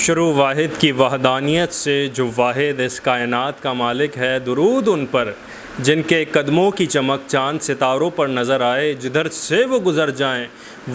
شروع واحد کی وحدانیت سے جو واحد اس کائنات کا مالک ہے، درود ان پر جن کے قدموں کی چمک چاند ستاروں پر نظر آئے، جدھر سے وہ گزر جائیں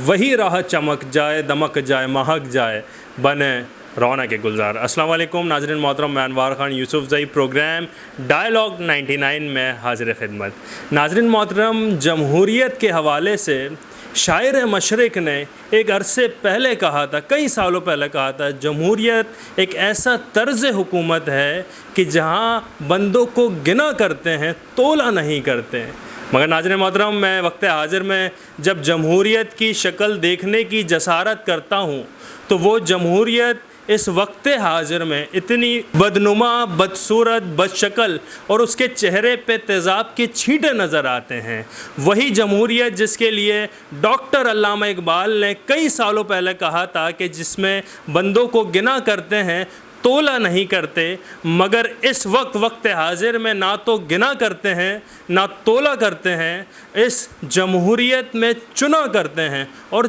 وہی راہ چمک جائے، دمک جائے، مہک جائے، بنے رونق گلزار۔ السلام علیکم ناظرین محترم، میں انوار خان یوسف زئی پروگرام ڈائلاگ 99 میں حاضر خدمت۔ ناظرین محترم، جمہوریت کے حوالے سے شاعر مشرق نے ایک عرصے پہلے کہا تھا، کئی سالوں پہلے کہا تھا، جمہوریت ایک ایسا طرز حکومت ہے کہ جہاں بندوں کو گنا کرتے ہیں، تولا نہیں کرتے ہیں۔ مگر ناظرین محترم، میں وقت حاضر میں جب جمہوریت کی شکل دیکھنے کی جسارت کرتا ہوں تو وہ جمہوریت اس وقت حاضر میں اتنی بدنما، بدصورت، بد شکل اور اس کے چہرے پہ تیزاب کے چھینٹے نظر آتے ہیں۔ وہی جمہوریت جس کے لیے ڈاکٹر علامہ اقبال نے کئی سالوں پہلے کہا تھا کہ جس میں بندوں کو گنا کرتے ہیں، تولا نہیں کرتے، مگر اس وقت حاضر میں نہ تو گنا کرتے ہیں نہ تولا کرتے ہیں، اس جمہوریت میں چنا کرتے ہیں اور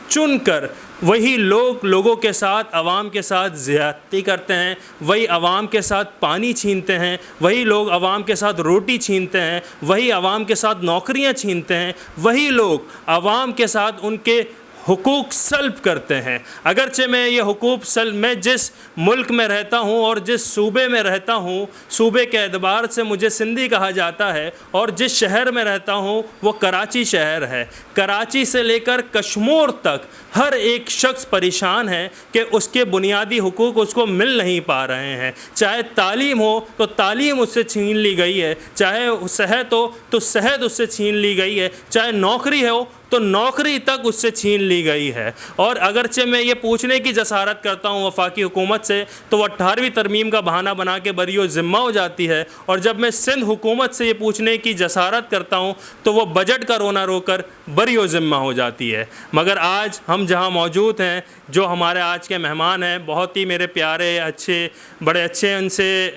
چن کر وہی لوگوں کے ساتھ، عوام کے ساتھ زیادتی کرتے ہیں، وہی عوام کے ساتھ پانی چھینتے ہیں، وہی لوگ عوام کے ساتھ روٹی چھینتے ہیں، وہی عوام کے ساتھ نوکریاں چھینتے ہیں، وہی لوگ عوام کے ساتھ ان کے حقوق سلب کرتے ہیں۔ اگرچہ میں یہ حقوق سلب، میں جس ملک میں رہتا ہوں اور جس صوبے میں رہتا ہوں، صوبے کے اعتبار سے مجھے سندھی کہا جاتا ہے، اور جس شہر میں رہتا ہوں وہ کراچی شہر ہے۔ کراچی سے لے کر کشمور تک ہر ایک شخص پریشان ہے کہ اس کے بنیادی حقوق اس کو مل نہیں پا رہے ہیں۔ چاہے تعلیم ہو تو تعلیم اس سے چھین لی گئی ہے، چاہے صحت ہو تو صحت اس سے چھین لی گئی ہے، چاہے نوکری ہو تو نوکری تک اس سے چھین لی گئی ہے۔ اور اگرچہ میں یہ پوچھنے کی جسارت کرتا ہوں وفاقی حکومت سے تو وہ 18ویں ترمیم کا بہانہ بنا کے بری و ذمہ ہو جاتی ہے، اور جب میں سندھ حکومت سے یہ پوچھنے کی جسارت کرتا ہوں تو وہ بجٹ کا رونا رو کر بری و ذمہ ہو جاتی ہے۔ مگر آج ہم جہاں موجود ہیں، جو ہمارے آج کے مہمان ہیں، بہت ہی میرے پیارے، اچھے، بڑے اچھے، ان سے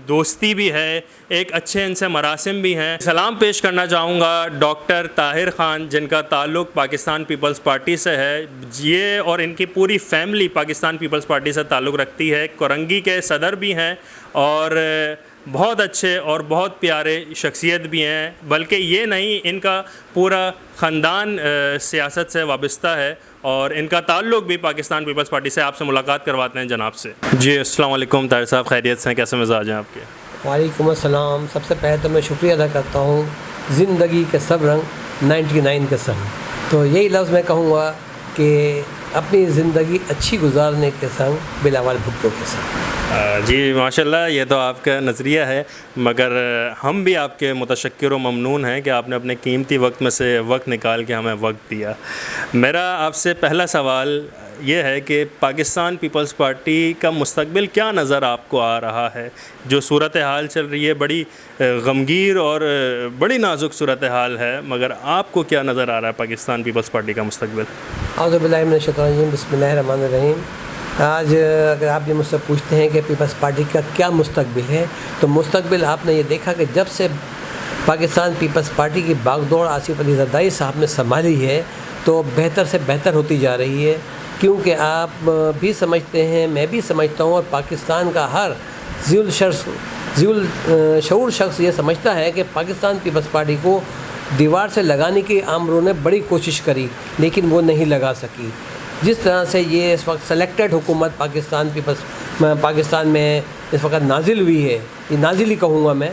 دوستی بھی ہے، ایک اچھے ان سے مراسم بھی ہیں۔ سلام پیش کرنا چاہوں گا ڈاکٹر طاہر خان، جن کا تعلق پاکستان پیپلز پارٹی سے ہے۔ یہ اور ان کی پوری فیملی پاکستان پیپلز پارٹی سے تعلق رکھتی ہے، کورنگی کے صدر بھی ہیں اور بہت اچھے اور بہت پیارے شخصیت بھی ہیں۔ بلکہ یہ نہیں، ان کا پورا خاندان سیاست سے وابستہ ہے اور ان کا تعلق بھی پاکستان پیپلز پارٹی سے۔ آپ سے ملاقات کرواتے ہیں جناب سے۔ جی السلام علیکم طاہر صاحب، خیریت سے ہیں؟ کیسے مزاج ہیں آپ کے؟ وعلیکم السلام۔ سب سے پہلے تو میں شکریہ ادا کرتا ہوں زندگی کے سب رنگ 99 کے سنگ۔ تو یہی لفظ میں کہوں گا کہ اپنی زندگی اچھی گزارنے کے سنگ بلاول بھٹو کے سنگ۔ جی ماشاءاللہ، یہ تو آپ کا نظریہ ہے، مگر ہم بھی آپ کے متشکر و ممنون ہیں کہ آپ نے اپنے قیمتی وقت میں سے وقت نکال کے ہمیں وقت دیا۔ میرا آپ سے پہلا سوال یہ ہے کہ پاکستان پیپلز پارٹی کا مستقبل کیا نظر آپ کو آ رہا ہے؟ جو صورتحال چل رہی ہے بڑی غمگیر اور بڑی نازک صورتحال ہے، مگر آپ کو کیا نظر آ رہا ہے پاکستان پیپلز پارٹی کا مستقبل؟ اعوذ باللہ من الشیطان الرجیم، بسم اللہ الرحمن الرحیم۔ آج اگر آپ یہ مجھ سے پوچھتے ہیں کہ پیپلز پارٹی کا کیا مستقبل ہے، تو مستقبل آپ نے یہ دیکھا کہ جب سے پاکستان پیپلز پارٹی کی باغ دوڑ آصف علی زرداری صاحب نے سنبھالی ہے تو بہتر سے بہتر ہوتی جا رہی ہے، کیونکہ آپ بھی سمجھتے ہیں، میں بھی سمجھتا ہوں، اور پاکستان کا ہر ذی الشعور شخص یہ سمجھتا ہے کہ پاکستان پیپلز پارٹی کو دیوار سے لگانے کی عامروں نے بڑی کوشش کری لیکن وہ نہیں لگا سکی۔ جس طرح سے یہ اس وقت سلیکٹڈ حکومت پاکستان میں اس وقت نازل ہوئی ہے، یہ نازل ہی کہوں گا میں،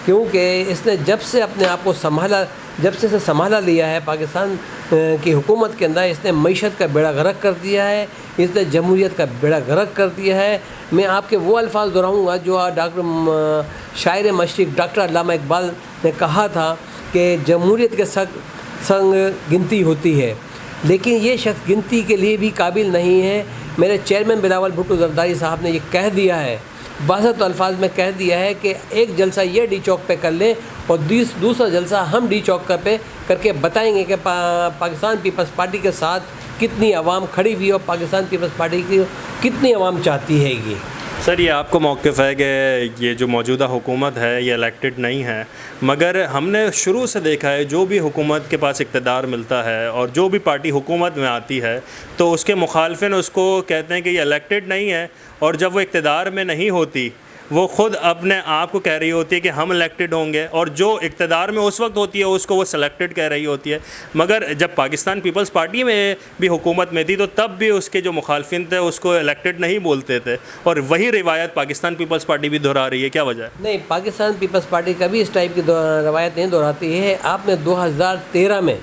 کیونکہ اس نے جب سے اپنے آپ کو سنبھالا لیا ہے پاکستان کی حکومت کے اندر، اس نے معیشت کا بیڑا غرق کر دیا ہے، اس نے جمہوریت کا بیڑا غرق کر دیا ہے۔ میں آپ کے وہ الفاظ دہراؤں گا جو شاعر مشرق ڈاکٹر علامہ اقبال نے کہا تھا کہ جمہوریت کے سنگ گنتی ہوتی ہے، لیکن یہ شخص گنتی کے لیے بھی قابل نہیں ہے۔ میرے چیئرمین بلاول بھٹو زرداری صاحب نے یہ کہہ دیا ہے، باسط الفاظ میں کہہ دیا ہے کہ ایک جلسہ یہ ڈی چوک پہ کر لیں اور دوسرا جلسہ ہم ڈی چوک پہ کر کے بتائیں گے کہ پاکستان پیپلز پارٹی کے ساتھ کتنی عوام کھڑی ہوئی اور پاکستان پیپلز پارٹی کی کتنی عوام چاہتی ہے۔ یہ سر یہ آپ کو موقف ہے کہ یہ جو موجودہ حکومت ہے یہ الیکٹڈ نہیں ہے، مگر ہم نے شروع سے دیکھا ہے جو بھی حکومت کے پاس اقتدار ملتا ہے اور جو بھی پارٹی حکومت میں آتی ہے تو اس کے مخالفین اس کو کہتے ہیں کہ یہ الیکٹڈ نہیں ہے، اور جب وہ اقتدار میں نہیں ہوتی وہ خود اپنے آپ کو کہہ رہی ہوتی ہے کہ ہم الیکٹڈ ہوں گے، اور جو اقتدار میں اس وقت ہوتی ہے اس کو وہ سلیکٹڈ کہہ رہی ہوتی ہے۔ مگر جب پاکستان پیپلز پارٹی میں بھی حکومت میں تھی تو تب بھی اس کے جو مخالفین تھے اس کو الیکٹڈ نہیں بولتے تھے، اور وہی روایت پاکستان پیپلز پارٹی بھی دہرا رہی ہے، کیا وجہ ہے؟ نہیں، پاکستان پیپلز پارٹی کبھی اس ٹائپ کی روایت نہیں دہراتی ہے۔ آپ نے 2013 میں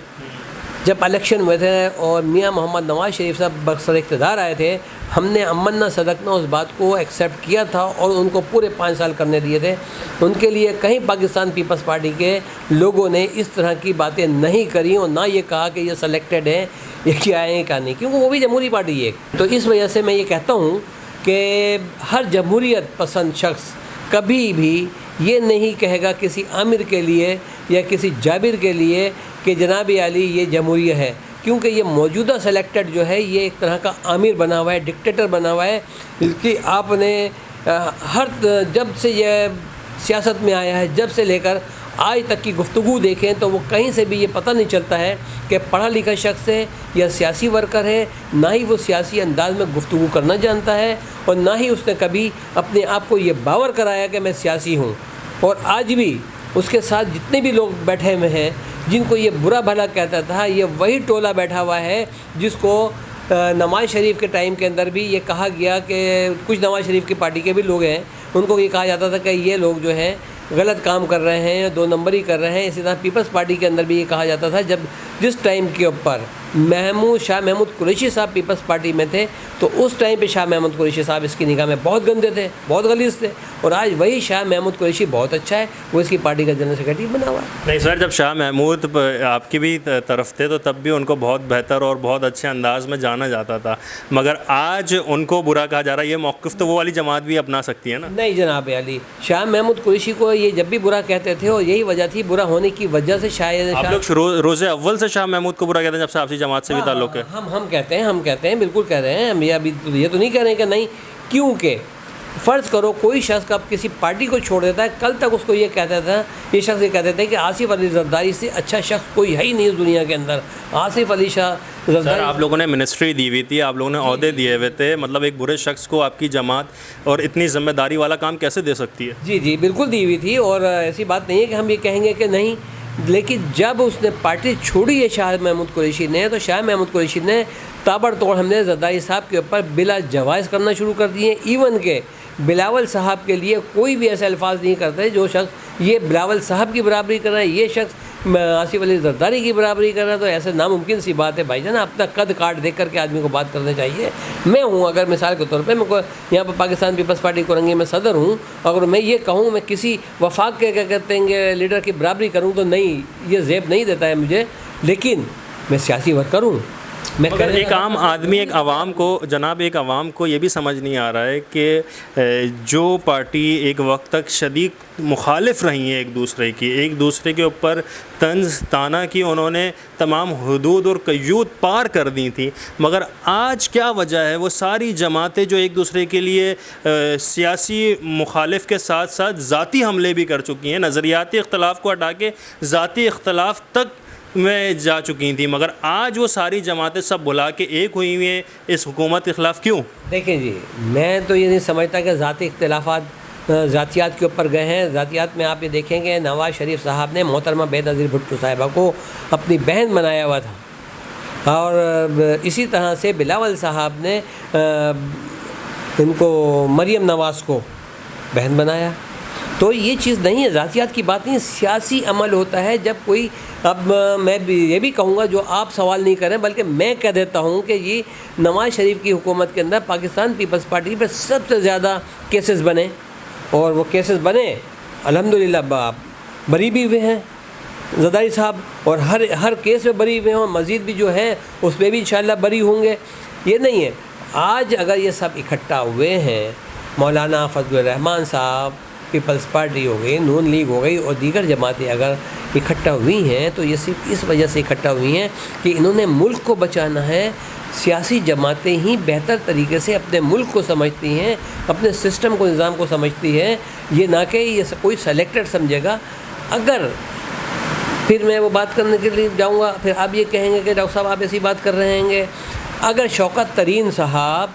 جب الیکشن ہوئے تھے اور میاں محمد نواز شریف صاحب برسر اقتدار آئے تھے، ہم نے امنا صدقنا اس بات کو ایکسیپٹ کیا تھا اور ان کو پورے 5 سال کرنے دیے تھے۔ ان کے لیے کہیں پاکستان پیپلز پارٹی کے لوگوں نے اس طرح کی باتیں نہیں کریں اور نہ یہ کہا کہ یہ سلیکٹڈ ہے، یہ کیا ہے کیا نہیں، کیونکہ وہ بھی جمہوری پارٹی ہے۔ تو اس وجہ سے میں یہ کہتا ہوں کہ ہر جمہوریت پسند شخص کبھی بھی یہ نہیں کہے گا کسی عامر کے لیے یا کسی جابر کے لیے کہ جناب علی یہ جمہوریہ ہے، کیونکہ یہ موجودہ سلیکٹڈ جو ہے یہ ایک طرح کا عامر بنا ہوا ہے، ڈکٹیٹر بنا ہوا ہے۔ کہ آپ نے جب سے یہ سیاست میں آیا ہے، جب سے لے کر آج تک کی گفتگو دیکھیں تو وہ کہیں سے بھی یہ پتہ نہیں چلتا ہے کہ پڑھا لکھا شخص ہے یا سیاسی ورکر ہے، نہ ہی وہ سیاسی انداز میں گفتگو کرنا جانتا ہے، اور نہ ہی اس نے کبھی اپنے آپ کو یہ باور کرایا کہ میں سیاسی ہوں۔ اور آج بھی اس کے ساتھ جتنے بھی لوگ بیٹھے ہوئے ہیں جن کو یہ برا بھلا کہتا تھا، یہ وہی ٹولہ بیٹھا ہوا ہے جس کو نواز شریف کے ٹائم کے اندر بھی یہ کہا گیا کہ کچھ نواز شریف کی پارٹی کے بھی لوگ ہیں، ان کو یہ کہا جاتا تھا کہ یہ لوگ جو ہیں غلط کام کر رہے ہیں، 2 نمبری کر رہے ہیں۔ اسی طرح پیپلز پارٹی کے اندر بھی یہ کہا جاتا تھا جس ٹائم کے اوپر شاہ محمود قریشی صاحب پیپلز پارٹی میں تھے تو اس ٹائم پہ شاہ محمود قریشی صاحب اس کی نگاہ میں بہت گندے تھے، بہت غلیظ تھے، اور آج وہی شاہ محمود قریشی بہت اچھا ہے، وہ اس کی پارٹی کا جنرل سیکرٹری بنا ہوا ہے۔ نہیں سر، جب شاہ محمود آپ کی بھی طرف تھے تو تب بھی ان کو بہت بہتر اور بہت اچھے انداز میں جانا جاتا تھا، مگر آج ان کو برا کہا جا رہا ہے، یہ موقف تو وہ والی جماعت بھی اپنا سکتی ہے نا؟ نہیں جناب علی، شاہ محمود قریشی کو یہ جب بھی برا کہتے تھے اور یہی وجہ تھی، برا ہونے کی وجہ سے شاید آپ لوگ روز اول سے شاہ محمود کو برا کہتے ہیں جب سے آپ جماعت سے بھی تعلق ہے؟ ہم کہتے ہیں بالکل کہہ رہے ہیں ہم، یہ تو نہیں کہہ رہے ہیں کہ نہیں، کیونکہ فرض کرو کوئی شخص اب کسی پارٹی کو چھوڑ دیتا ہے، کل تک اس کو یہ کہتا تھا، یہ شخص یہ کہتے تھے کہ آصف علی زرداری سے اچھا شخص کوئی ہے ہی نہیں اس دنیا کے اندر۔ آصف علی شاہ سر آپ لوگوں نے منسٹری دی ہوئی تھی، آپ لوگوں نے عہدے دیے ہوئے تھے، مطلب ایک برے شخص کو آپ کی جماعت اور اتنی ذمہ داری والا کام کیسے دے سکتی ہے؟ جی بالکل دی ہوئی تھی، اور ایسی بات نہیں ہے کہ ہم یہ کہیں گے کہ نہیں، لیکن جب اس نے پارٹی چھوڑی ہے شاہ محمود قریشی نے، تو شاہ محمود قریشی نے تابڑ توڑ ہم نے زرداری صاحب کے اوپر بلا جواز کرنا شروع کر دیے، ایون کہ بلاول صاحب کے لیے کوئی بھی ایسے الفاظ نہیں کرتے جو شخص یہ بلاول صاحب کی برابری کر رہا ہے، یہ شخص آصف علی زرداری کی برابری کر رہا ہے، تو ایسے ناممکن سی بات ہے بھائی جان، اپنا قد کاٹ دیکھ کر کے آدمی کو بات کرنا چاہیے۔ میں ہوں، اگر مثال کے طور پہ میں یہاں پر پاکستان پیپلز پارٹی کورنگی میں صدر ہوں، اگر میں یہ کہوں میں کسی وفاق کے کیا کہتے ہیں لیڈر کی برابری کروں تو نہیں، یہ زیب نہیں دیتا ہے مجھے، لیکن میں سیاسی ورکر ہوں۔ مگر ایک عام آدمی، ایک عوام کو جناب، ایک عوام کو یہ بھی سمجھ نہیں آ رہا ہے کہ جو پارٹی ایک وقت تک شدید مخالف رہی ہیں ایک دوسرے کے اوپر طنز طعنہ کی، انہوں نے تمام حدود اور قیود پار کر دی تھی، مگر آج کیا وجہ ہے وہ ساری جماعتیں جو ایک دوسرے کے لیے سیاسی مخالف کے ساتھ ساتھ ذاتی حملے بھی کر چکی ہیں، نظریاتی اختلاف کو ہٹا کے ذاتی اختلاف تک میں جا چکی تھیں، مگر آج وہ ساری جماعتیں سب بلا کے ایک ہوئی ہوئی ہیں اس حکومت کے خلاف، کیوں؟ دیکھیں جی، میں تو یہ نہیں سمجھتا کہ ذاتی اختلافات ذاتیات کے اوپر گئے ہیں۔ ذاتیات میں آپ یہ دیکھیں گے نواز شریف صاحب نے محترمہ بےنظیر بھٹو صاحبہ کو اپنی بہن بنایا ہوا تھا، اور اسی طرح سے بلاول صاحب نے ان کو مریم نواز کو بہن بنایا۔ تو یہ چیز نہیں ہے، ذاتیات کی بات نہیں، سیاسی عمل ہوتا ہے جب کوئی، اب میں یہ بھی کہوں گا جو آپ سوال نہیں کریں بلکہ میں کہہ دیتا ہوں کہ یہ نواز شریف کی حکومت کے اندر پاکستان پیپلز پارٹی پہ سب سے زیادہ کیسز بنے، اور وہ کیسز بنے الحمدللہ بری بھی ہوئے ہیں زرداری صاحب، اور ہر کیس میں بری ہوئے ہیں، اور مزید بھی جو ہے اس پہ بھی انشاءاللہ بری ہوں گے۔ یہ نہیں ہے، آج اگر یہ سب اکٹھا ہوئے ہیں، مولانا فضل الرحمان صاحب، پیپلز پارٹی ہو گئی، نون لیگ ہو گئی اور دیگر جماعتیں اگر اکٹھا ہوئی ہیں تو یہ صرف اس وجہ سے اکٹھا ہوئی ہیں کہ انہوں نے ملک کو بچانا ہے۔ سیاسی جماعتیں ہی بہتر طریقے سے اپنے ملک کو سمجھتی ہیں، اپنے سسٹم کو، نظام کو سمجھتی ہیں، یہ نہ کہ یہ کوئی سلیکٹڈ سمجھے گا۔ اگر پھر میں وہ بات کرنے کے لیے جاؤں گا، پھر آپ یہ کہیں گے کہ ڈاکٹر صاحب آپ ایسی بات کر رہے ہیں، اگر شوکت ترین صاحب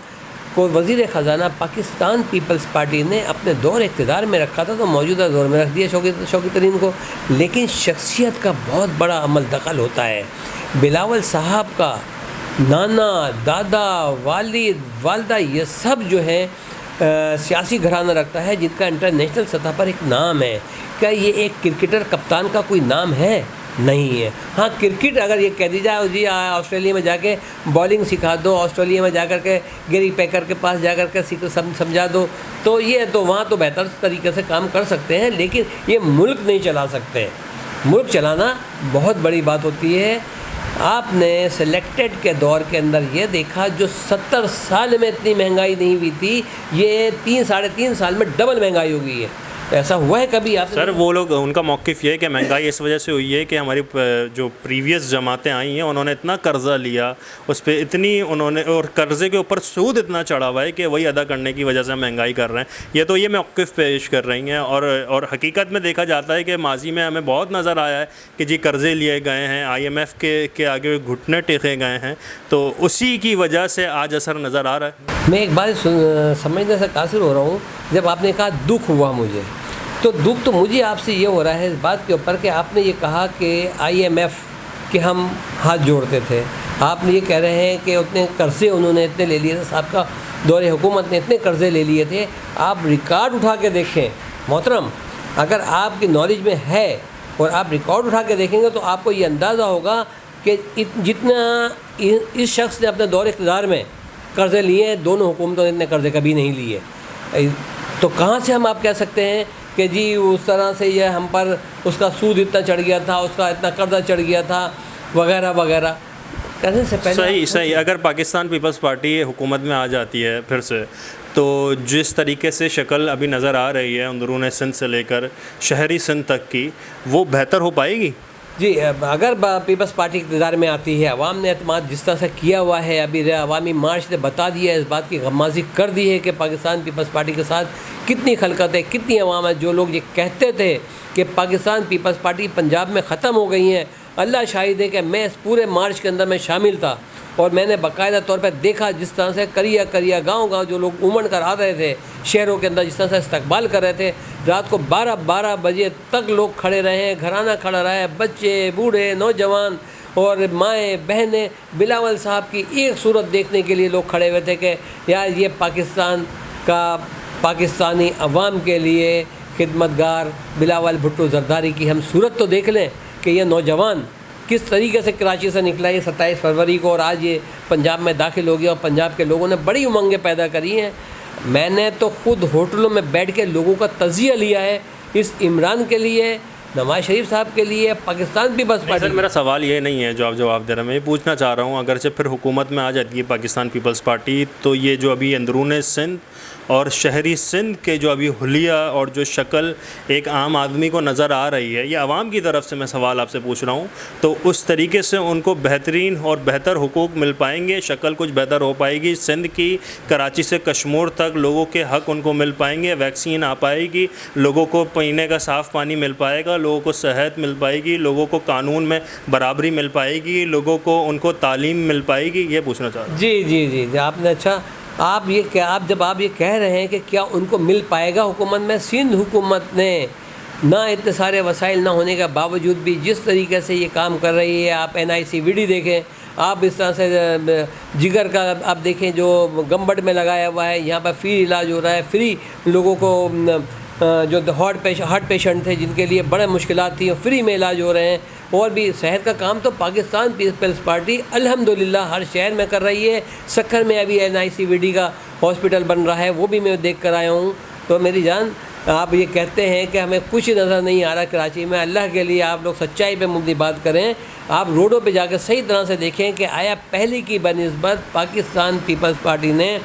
کو وزیر خزانہ پاکستان پیپلز پارٹی نے اپنے دور اقتدار میں رکھا تھا تو موجودہ دور میں رکھ دیا شوکت ترین کو، لیکن شخصیت کا بہت بڑا عمل دخل ہوتا ہے۔ بلاول صاحب کا نانا، دادا، والد، والدہ، یہ سب جو ہے سیاسی گھرانہ رکھتا ہے جن کا انٹرنیشنل سطح پر ایک نام ہے۔ کیا یہ ایک کرکٹر کپتان کا کوئی نام ہے؟ نہیں ہے۔ ہاں کرکٹ اگر یہ کہہ دی جائے جی آسٹریلیا میں جا کے بالنگ سکھا دو، آسٹریلیا میں جا کر کے گیری پیکر کے پاس جا کر کے سمجھا دو، تو یہ تو وہاں تو بہتر طریقے سے کام کر سکتے ہیں، لیکن یہ ملک نہیں چلا سکتے۔ ملک چلانا بہت بڑی بات ہوتی ہے۔ آپ نے سلیکٹڈ کے دور کے اندر یہ دیکھا جو 70 سال میں اتنی مہنگائی نہیں ہوئی تھی، یہ 3-3.5 سال میں ڈبل مہنگائی ہو گئی ہے۔ ایسا ہوا ہے کبھی آپ؟ سر وہ لوگ، ان کا موقف یہ ہے کہ مہنگائی اس وجہ سے ہوئی ہے کہ ہماری جو پریویس جماعتیں آئی ہیں انہوں نے اتنا قرضہ لیا، اس پہ اتنی انہوں نے، اور قرضے کے اوپر سود اتنا چڑھا ہوا ہے کہ وہی ادا کرنے کی وجہ سے ہم مہنگائی کر رہے ہیں۔ یہ تو یہ موقف پیش کر رہی ہیں، اور حقیقت میں دیکھا جاتا ہے کہ ماضی میں ہمیں بہت نظر آیا ہے کہ جی قرضے لیے گئے ہیں، IMF کے آگے گھٹنے ٹیکے گئے ہیں، تو اسی کی وجہ سے آج اثر نظر آ رہا ہے۔ میں ایک بات سمجھنے سے قاصر ہو رہا ہوں، جب آپ نے کہا دکھ ہوا مجھے، تو دکھ تو مجھے آپ سے یہ ہو رہا ہے اس بات کے اوپر کہ آپ نے یہ کہا کہ IMF کے ہم ہاتھ جوڑتے تھے، آپ نے یہ کہہ رہے ہیں کہ اتنے قرضے انہوں نے اتنے لے لیے تھے، صاحب کا دور حکومت نے اتنے قرضے لے لیے تھے۔ آپ ریکارڈ اٹھا کے دیکھیں محترم، اگر آپ کی نالج میں ہے اور آپ ریکارڈ اٹھا کے دیکھیں گے تو آپ کو یہ اندازہ ہوگا کہ جتنا اس شخص نے اپنے دور اقتدار میں قرضے لیے ہیں، دونوں حکومتوں نے اتنے قرضے کبھی نہیں لیے۔ تو کہاں سے ہم آپ کہہ سکتے ہیں کہ جی اس طرح سے یہ ہم پر اس کا سود اتنا چڑھ گیا تھا، اس کا اتنا قرضہ چڑھ گیا تھا وغیرہ وغیرہ؟ کرنے سے پہلے صحیح اگر پاکستان پیپلز پارٹی حکومت میں آ جاتی ہے پھر سے، تو جس طریقے سے شکل ابھی نظر آ رہی ہے اندرون سندھ سے لے کر شہری سندھ تک کی، وہ بہتر ہو پائے گی؟ جی اگر پیپلز پارٹی اقتدار میں آتی ہے، عوام نے اعتماد جس طرح سے کیا ہوا ہے، ابھی عوامی مارچ نے بتا دیا ہے، اس بات کی غمازی کر دی ہے کہ پاکستان پیپلز پارٹی کے ساتھ کتنی خلقت ہے، کتنی عوام ہے۔ جو لوگ یہ کہتے تھے کہ پاکستان پیپلز پارٹی پنجاب میں ختم ہو گئی ہیں، اللہ شاہد ہے کہ میں اس پورے مارچ کے اندر میں شامل تھا، اور میں نے باقاعدہ طور پہ دیکھا جس طرح سے کریا گاؤں جو لوگ امڑ کر آ رہے تھے شہروں کے اندر، جس طرح سے استقبال کر رہے تھے، رات کو 12 بجے تک لوگ کھڑے رہے ہیں، گھرانہ کھڑا رہا ہے، بچے، بوڑھے، نوجوان اور مائیں بہنیں، بلاول صاحب کی ایک صورت دیکھنے کے لیے لوگ کھڑے ہوئے تھے کہ یار یہ پاکستان کا، پاکستانی عوام کے لیے خدمتگار بلاول بھٹو زرداری کی ہم صورت تو دیکھ لیں کہ یہ نوجوان کس طریقے سے کراچی سے نکلا ہے 27 فروری کو، اور آج یہ پنجاب میں داخل ہو گیا، اور پنجاب کے لوگوں نے بڑی امنگیں پیدا کری ہیں۔ میں نے تو خود ہوٹلوں میں بیٹھ کے لوگوں کا تجزیہ لیا ہے اس عمران کے لیے، نواز شریف صاحب کے لیے، پاکستان پیپلز پارٹی۔ سر میرا سوال یہ نہیں ہے جو آپ جواب دے رہے ہیں، میں یہ پوچھنا چاہ رہا ہوں اگرچہ پھر حکومت میں آ جاتی ہے پاکستان پیپلز پارٹی، تو یہ جو ابھی اندرون سندھ اور شہری سندھ کے جو ابھی حلیہ اور جو شکل ایک عام آدمی کو نظر آ رہی ہے، یہ عوام کی طرف سے میں سوال آپ سے پوچھ رہا ہوں، تو اس طریقے سے ان کو بہترین اور بہتر حقوق مل پائیں گے، شکل کچھ بہتر ہو پائے گی سندھ کی، کراچی سے کشمور تک لوگوں کے حق ان کو مل پائیں گے، ویکسین آ پائے گی، لوگوں کو پینے کا صاف پانی مل پائے گا، لوگوں کو صحت مل پائے گی، لوگوں کو قانون میں برابری مل پائے گی، لوگوں کو ان کو تعلیم مل پائے گی، یہ پوچھنا چاہ رہا ہوں۔ جی آپ نے اچھا، آپ جب آپ یہ کہہ رہے ہیں کہ کیا ان کو مل پائے گا حکومت میں، سندھ حکومت نے نہ اتنے سارے وسائل نہ ہونے کے باوجود بھی جس طریقے سے یہ کام کر رہی ہے، آپ NICVD دیکھیں، آپ اس طرح سے جگر کا آپ دیکھیں جو گمبٹ میں لگایا ہوا ہے، یہاں پر فری علاج ہو رہا ہے، فری لوگوں کو جو ہارٹ پیشنٹ تھے جن کے لیے بڑے مشکلات تھیں فری میں علاج ہو رہے ہیں، اور بھی صحت کا کام تو پاکستان پیپلز پارٹی الحمدللہ ہر شہر میں کر رہی ہے۔ سکھر میں ابھی NICVD کا ہاسپٹل بن رہا ہے، وہ بھی میں دیکھ کر آیا ہوں۔ تو میری جان، آپ یہ کہتے ہیں کہ ہمیں کچھ نظر نہیں آ رہا کراچی میں، اللہ کے لیے آپ لوگ سچائی پہ مبنی بات کریں، آپ روڈوں پہ جا کے صحیح طرح سے دیکھیں کہ آیا پہلے کی بنسبت پاکستان پیپلز پارٹی نے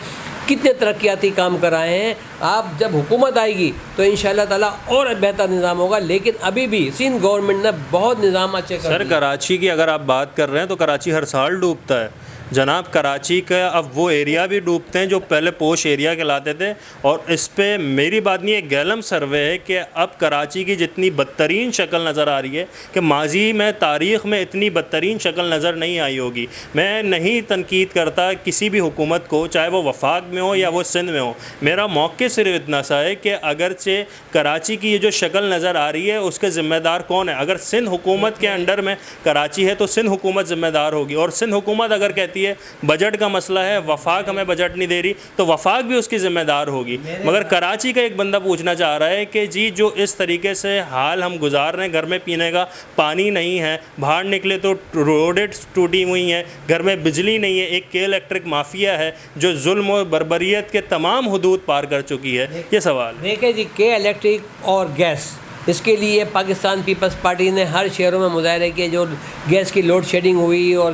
کتنے ترقیاتی کام کرائے ہیں۔ آپ جب حکومت آئے گی تو تو انشاءاللہ تعالیٰ اور بہتر نظام ہوگا. لیکن ابھی بھی سندھ گورنمنٹ نے بہت نظام اچھے کر سر کراچی کی اگر آپ بات کر رہے ہیں تو کراچی ہر سال ڈوبتا ہے جناب. کراچی کا اب وہ ایریا بھی ڈوبتے ہیں جو پہلے پوش ایریا کہلاتے تھے. اور اس پہ میری بات نہیں، ایک گیلم سروے ہے کہ اب کراچی کی جتنی بدترین شکل نظر آ رہی ہے کہ ماضی میں تاریخ میں اتنی بدترین شکل نظر نہیں آئی ہوگی. میں نہیں تنقید کرتا کسی بھی حکومت کو، چاہے وہ وفاق میں ہو یا وہ سندھ میں ہو. میرا موقف صرف اتنا سا ہے کہ اگرچہ کراچی کی یہ جو شکل نظر آ رہی ہے اس کے ذمہ دار کون ہے؟ اگر سندھ حکومت کے انڈر میں کراچی ہے تو سندھ حکومت ذمہ دار ہوگی. اور سندھ حکومت اگر کہتی ہے بجٹ کا مسئلہ ہے، وفاق ہمیں بجٹ نہیں دے رہی، تو وفاق بھی اس کی ذمہ دار ہوگی. مگر کراچی کا ایک بندہ پوچھنا چاہ رہا ہے کہ جی جو اس طریقے سے حال ہم گزار رہے ہیں، گھر میں پینے کا پانی نہیں ہے، باہر نکلے تو روڈیں ٹوٹی ہوئی ہیں، گھر میں بجلی نہیں ہے، ایک کے الیکٹرک مافیا ہے جو ظلم و بربریت کے تمام حدود پار کر چکی ہے. یہ سوال دیکھیں جی، کے الیکٹرک اور گیس، اس کے لیے پاکستان پیپلز پارٹی نے ہر شہروں میں مظاہرے کیے. جو گیس کی لوڈ شیڈنگ ہوئی اور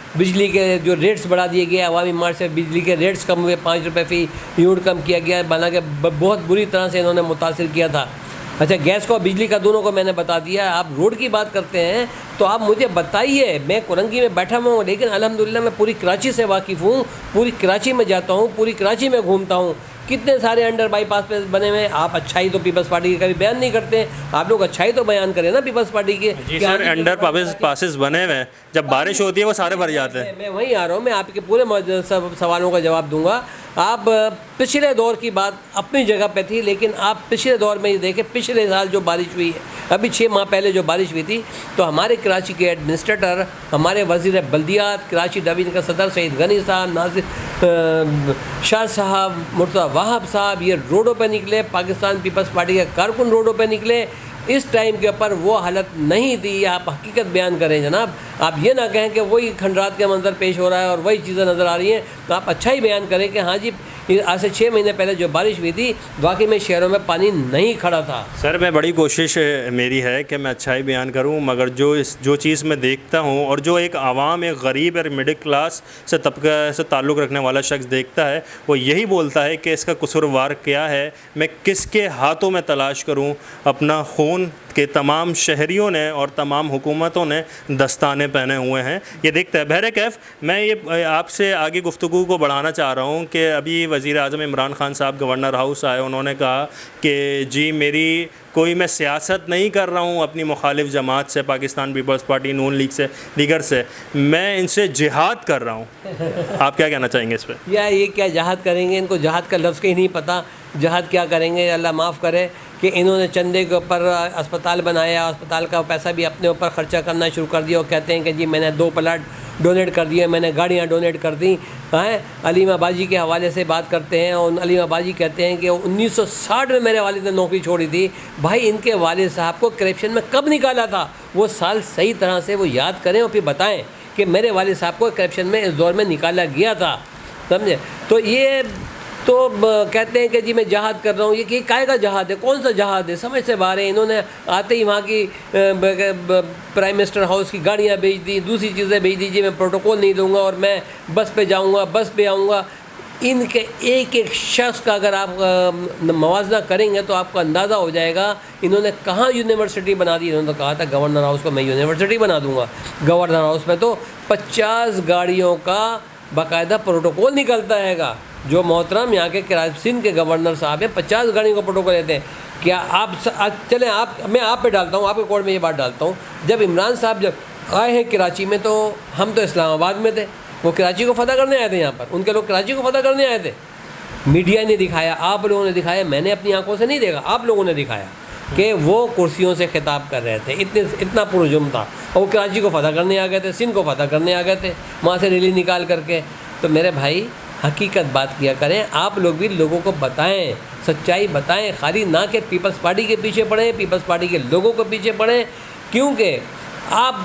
بجلی کے جو ریٹس بڑھا دیے گئے، عوامی مارچ سے بجلی کے ریٹس کم ہوئے، 5 روپے فی یونٹ کم کیا گیا، حالانکہ بہت بری طرح سے انہوں نے متاثر کیا تھا. اچھا، گیس کو بجلی کا دونوں کو میں نے بتا دیا. آپ روڈ کی بات کرتے ہیں تو آپ مجھے بتائیے. میں کرنگی میں بیٹھا ہوا ہوں لیکن الحمدللہ میں پوری کراچی سے واقف ہوں. پوری کراچی میں جاتا ہوں، پوری کراچی میں گھومتا ہوں. کتنے سارے انڈر بائی پاس پہ بنے ہوئے ہیں. آپ اچھائی تو پیپلز پارٹی کی کبھی بیان نہیں کرتے. آپ لوگ اچھائی تو بیان کریں نا پیپلز پارٹی کے. جی سر، انڈر پاسز بنے ہوئے ہیں، جب بارش ہوتی ہے وہ سارے بھر جاتے ہیں. میں وہیں آ رہا ہوں، میں آپ کے پورے سوالوں کا جواب دوں گا. آپ پچھلے دور کی بات اپنی جگہ پہ تھی، لیکن آپ پچھلے دور میں یہ دیکھیں پچھلے سال جو بارش ہوئی ہے، ابھی 6 ماہ پہلے جو بارش ہوئی تھی، تو ہمارے کراچی کے ایڈمنسٹریٹر، ہمارے وزیر بلدیات کراچی ڈویژن کا صدر سعید غنی صاحب، ناصر شاہ صاحب، مرتضیٰ وہاب صاحب، یہ روڈوں پہ نکلے. پاکستان پیپلز پارٹی کے کارکن روڈوں پہ نکلے. اس ٹائم کے اوپر وہ حالت نہیں تھی. آپ حقیقت بیان کریں جناب. آپ یہ نہ کہیں کہ وہی کھنڈرات کا منظر پیش ہو رہا ہے اور وہی چیزیں نظر آ رہی ہیں. تو آپ اچھا ہی بیان کریں کہ ہاں جی، آج سے 6 مہینے پہلے جو بارش ہوئی تھی واقعی میں شہروں میں پانی نہیں کھڑا تھا. سر میں بڑی کوشش میری ہے کہ میں اچھائی بیان کروں، مگر جو چیز میں دیکھتا ہوں اور جو ایک عوام، ایک غریب اور مڈل کلاس سے طبقہ سے تعلق رکھنے والا شخص دیکھتا ہے، وہ یہی بولتا ہے کہ اس کا قصوروار کیا ہے، میں کس کے ہاتھوں میں تلاش کروں. اپنا خون کہ تمام شہریوں نے اور تمام حکومتوں نے دستانے پہنے ہوئے ہیں، یہ دیکھتا ہے. بہرکیف میں یہ آپ سے آگے گفتگو کو بڑھانا چاہ رہا ہوں کہ ابھی وزیر اعظم عمران خان صاحب گورنر ہاؤس آئے، انہوں نے کہا کہ جی میں سیاست نہیں کر رہا ہوں اپنی مخالف جماعت سے، پاکستان پیپلز پارٹی، نون لیگ سے، دیگر سے، میں ان سے جہاد کر رہا ہوں. آپ کیا کہنا چاہیں گے اس پہ؟ یہ کیا جہاد کریں گے؟ ان کو جہاد کا لفظ کا ہی نہیں پتہ. جہاد کیا کریں گے؟ اللہ معاف کرے کہ انہوں نے چندے کے اوپر اسپتال بنایا، اسپتال کا پیسہ بھی اپنے اوپر خرچہ کرنا شروع کر دیا اور کہتے ہیں کہ جی میں نے 2 پلاٹ ڈونیٹ کر دیے، میں نے گاڑیاں ڈونیٹ کر دیں. علیم آبادی کے حوالے سے بات کرتے ہیں اور علیم آبادی کہتے ہیں کہ 1960 میں میرے والد نے نوکری چھوڑی تھی. بھائی ان کے والد صاحب کو کرپشن میں کب نکالا تھا؟ وہ سال صحیح طرح سے وہ یاد کریں اور پھر بتائیں کہ میرے والد صاحب کو کرپشن میں اس دور میں نکالا گیا تھا. سمجھے؟ تو یہ تو کہتے ہیں کہ جی میں جہاد کر رہا ہوں. یہ کائے کا جہاد ہے؟ کون سا جہاد ہے؟ سمجھ سے باہر ہے. انہوں نے آتے ہی وہاں کی پرائم منسٹر ہاؤس کی گاڑیاں بھیج دی، دوسری چیزیں بھیج دی. جی میں پروٹوکول نہیں دوں گا اور میں بس پہ جاؤں گا، بس پہ آؤں گا. ان کے ایک ایک شخص کا اگر آپ موازنہ کریں گے تو آپ کو اندازہ ہو جائے گا انہوں نے کہاں یونیورسٹی بنا دی. انہوں نے کہا تھا گورنر ہاؤس کو میں یونیورسٹی بنا دوں گا. گورنر ہاؤس میں تو 50 گاڑیوں کا باقاعدہ پروٹوکول نکلتا ہے گا. جو محترم یہاں کے سندھ کے گورنر صاحب ہیں 50 گاڑیوں کا پروٹوکول لیتے ہیں. کیا آپ چلیں میں آپ پہ ڈالتا ہوں، آپ کے کوڈ میں یہ بات ڈالتا ہوں. جب عمران صاحب جب آئے ہیں کراچی میں تو ہم تو اسلام آباد میں تھے، وہ کراچی کو فتح کرنے آئے تھے. یہاں پر ان کے لوگ کراچی کو فتح کرنے آئے تھے. میڈیا نے دکھایا، آپ لوگوں نے دکھایا، میں نے اپنی آنکھوں سے نہیں دیکھا، آپ لوگوں نے دکھایا کہ وہ کرسیوں سے خطاب کر رہے تھے. اتنا پرجرم تھا. اور وہ کراچی کو فتح کرنے آ گئے تھے، سندھ کو فتح کرنے آ گئے تھے وہاں سے ریلی نکال کر کے. تو میرے بھائی حقیقت بات کیا کریں. آپ لوگ بھی لوگوں کو بتائیں، سچائی بتائیں. خالی نہ کہ پیپلز پارٹی کے پیچھے پڑیں، پیپلز پارٹی کے لوگوں کے پیچھے پڑیں. کیونکہ آپ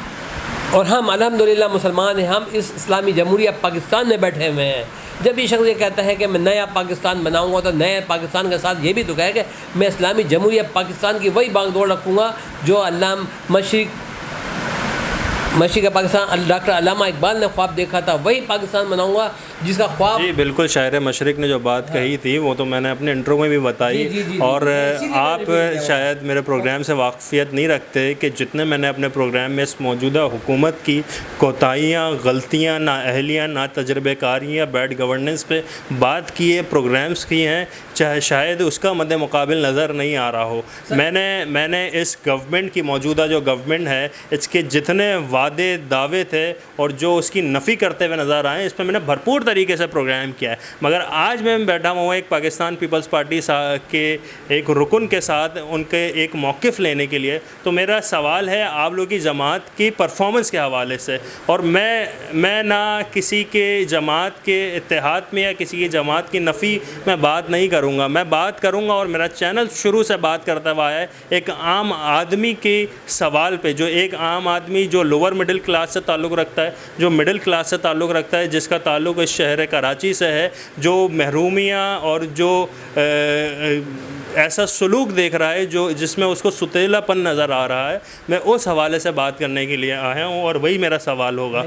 اور ہم الحمدللہ مسلمان ہیں، ہم اس اسلامی جمہوریہ پاکستان میں بیٹھے ہوئے ہیں. جب یہ شخص یہ کہتا ہے کہ میں نیا پاکستان بناؤں گا تو نئے پاکستان کے ساتھ یہ بھی تو کہے کہ میں اسلامی جمہوریہ پاکستان کی وہی باغ دوڑ رکھوں گا جو اللہ مشرق مشرق پاکستان ڈاکٹر علامہ اقبال نے خواب دیکھا تھا، وہی پاکستان بناؤں گا جس کا خواب. جی بالکل، شاعر مشرق نے جو بات کہی تھی وہ تو میں نے اپنے انٹرو میں بھی بتائی. اور آپ شاید میرے پروگرام سے واقفیت نہیں رکھتے کہ جتنے میں نے اپنے پروگرام میں اس موجودہ حکومت کی کوتاہیاں، غلطیاں، نااہلیاں، نا تجربہ کاریاں، بیڈ گورننس پہ بات کی ہے، پروگرامز کی ہیں، چاہے شاید اس کا مد مقابل نظر نہیں آ رہا ہو. میں نے اس گورنمنٹ کی موجودہ جو گورنمنٹ ہے اس کے جتنے وعدے دعوے تھے اور جو اس کی نفی کرتے ہوئے نظر آئے اس پہ میں نے بھرپور طریقے سے پروگرام کیا ہے. مگر آج میں بیٹھا ہوں ایک پاکستان پیپلز پارٹی کے ایک رکن کے ساتھ ان کے ایک موقف لینے کے لیے. تو میرا سوال ہے آپ لوگوں کی جماعت کی پرفارمنس کے حوالے سے، اور میں نہ کسی کے جماعت کے اتحاد میں یا کسی کی جماعت کی نفی میں بات نہیں کروں گا. میں بات کروں گا، اور میرا چینل شروع سے بات کرتا ہوا ہے ایک عام آدمی کے سوال پہ، جو ایک عام آدمی جو لوور مڈل کلاس سے تعلق رکھتا ہے، جو مڈل کلاس سے تعلق رکھتا ہے، جس کا تعلق اس شہر کراچی سے ہے، جو محرومیاں اور جو ایسا سلوک دیکھ رہا ہے جس میں اس کو ستیلا پن نظر آ رہا ہے. میں اس حوالے سے بات کرنے کے لیے آیا ہوں اور وہی میرا سوال ہوگا.